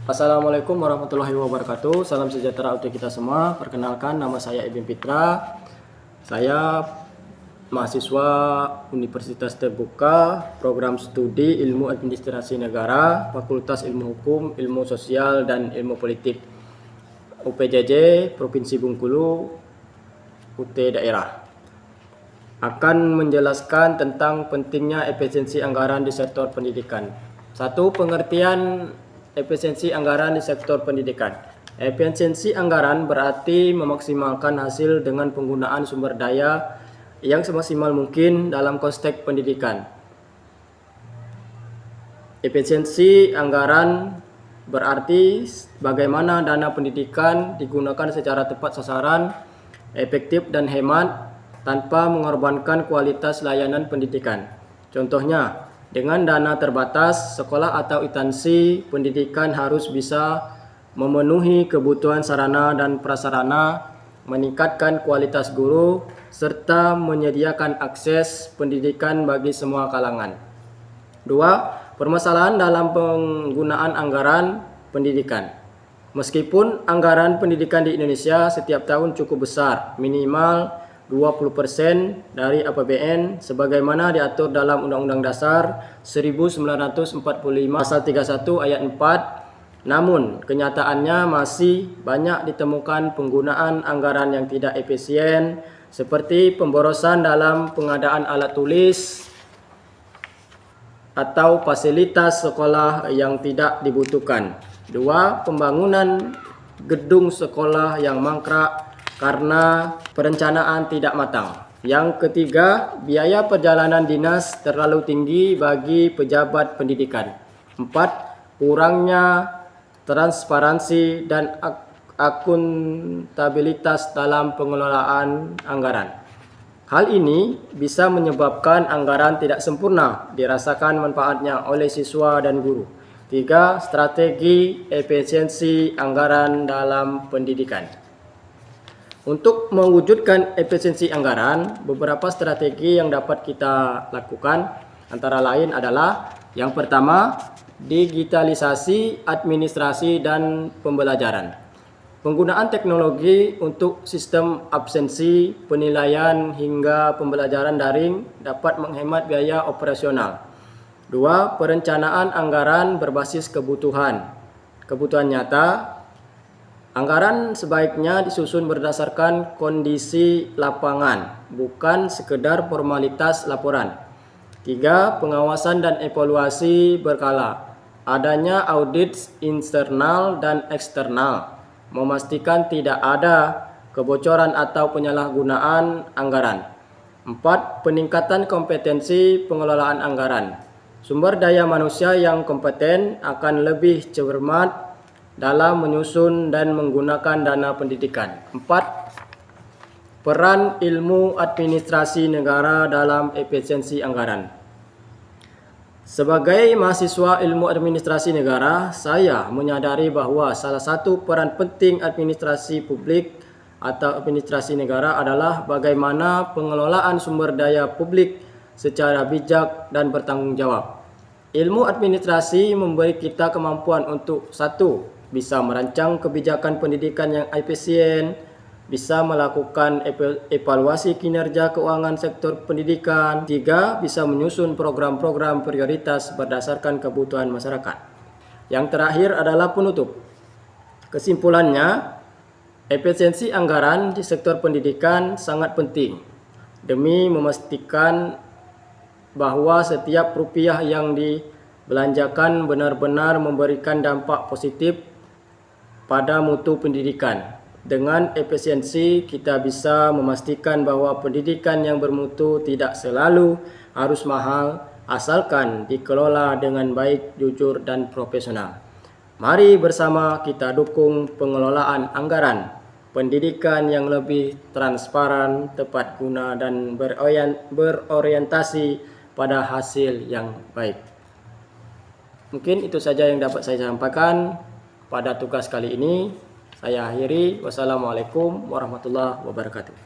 Assalamualaikum warahmatullahi wabarakatuh. Salam sejahtera untuk kita semua. Perkenalkan, nama saya Ibn Fitra. Saya mahasiswa Universitas Terbuka, program studi Ilmu Administrasi Negara, Fakultas Ilmu Hukum, Ilmu Sosial, dan Ilmu Politik UPJJ Provinsi Bengkulu, UT Daerah. Akan menjelaskan tentang pentingnya efisiensi anggaran di sektor pendidikan. Satu, pengertian efisiensi anggaran di sektor pendidikan. Efisiensi anggaran berarti memaksimalkan hasil dengan penggunaan sumber daya yang semaksimal mungkin dalam konteks pendidikan. Efisiensi anggaran berarti bagaimana dana pendidikan digunakan secara tepat sasaran, efektif dan hemat tanpa mengorbankan kualitas layanan pendidikan. Contohnya, dengan dana terbatas, sekolah atau instansi pendidikan harus bisa memenuhi kebutuhan sarana dan prasarana, meningkatkan kualitas guru, serta menyediakan akses pendidikan bagi semua kalangan. 2. Permasalahan dalam penggunaan anggaran pendidikan. Meskipun anggaran pendidikan di Indonesia setiap tahun cukup besar, minimal 20% dari APBN sebagaimana diatur dalam Undang-Undang Dasar 1945 Pasal 31 Ayat 4. Namun, kenyataannya masih banyak ditemukan penggunaan anggaran yang tidak efisien seperti pemborosan dalam pengadaan alat tulis atau fasilitas sekolah yang tidak dibutuhkan. 2. Pembangunan gedung sekolah yang mangkrak karena perencanaan tidak matang. Yang ketiga, biaya perjalanan dinas terlalu tinggi bagi pejabat pendidikan. 4. Kurangnya transparansi dan akuntabilitas dalam pengelolaan anggaran. Hal ini bisa menyebabkan anggaran tidak sempurna dirasakan manfaatnya oleh siswa dan guru. 3. Strategi efisiensi anggaran dalam pendidikan. Untuk mewujudkan efisiensi anggaran, beberapa strategi yang dapat kita lakukan antara lain adalah yang pertama, digitalisasi administrasi dan pembelajaran. Penggunaan teknologi untuk sistem absensi, penilaian hingga pembelajaran daring dapat menghemat biaya operasional. 2. Perencanaan anggaran berbasis kebutuhan nyata. Anggaran sebaiknya disusun berdasarkan kondisi lapangan, bukan sekedar formalitas laporan. 3. Pengawasan dan evaluasi berkala. Adanya audit internal dan eksternal, memastikan tidak ada kebocoran atau penyalahgunaan anggaran. 4. Peningkatan kompetensi pengelolaan anggaran. Sumber daya manusia yang kompeten akan lebih cermat dalam menyusun dan menggunakan dana pendidikan. 4. Peran ilmu administrasi negara dalam efisiensi anggaran. Sebagai mahasiswa ilmu administrasi negara, saya menyadari bahwa salah satu peran penting administrasi publik atau administrasi negara adalah bagaimana pengelolaan sumber daya publik secara bijak dan bertanggung jawab. Ilmu administrasi memberi kita kemampuan untuk 1. Bisa merancang kebijakan pendidikan yang efisien, bisa melakukan evaluasi kinerja keuangan sektor pendidikan. 3. Bisa menyusun program-program prioritas berdasarkan kebutuhan masyarakat. Yang terakhir adalah penutup. Kesimpulannya, efisiensi anggaran di sektor pendidikan sangat penting demi memastikan bahwa setiap rupiah yang dibelanjakan benar-benar memberikan dampak positif pada mutu pendidikan. Dengan efisiensi, kita bisa memastikan bahwa pendidikan yang bermutu tidak selalu harus mahal, asalkan dikelola dengan baik, jujur, dan profesional. Mari bersama kita dukung pengelolaan anggaran pendidikan yang lebih transparan, tepat guna, dan berorientasi pada hasil yang baik. Mungkin itu saja yang dapat saya sampaikan pada tugas kali ini. Saya akhiri. Wassalamualaikum warahmatullahi wabarakatuh.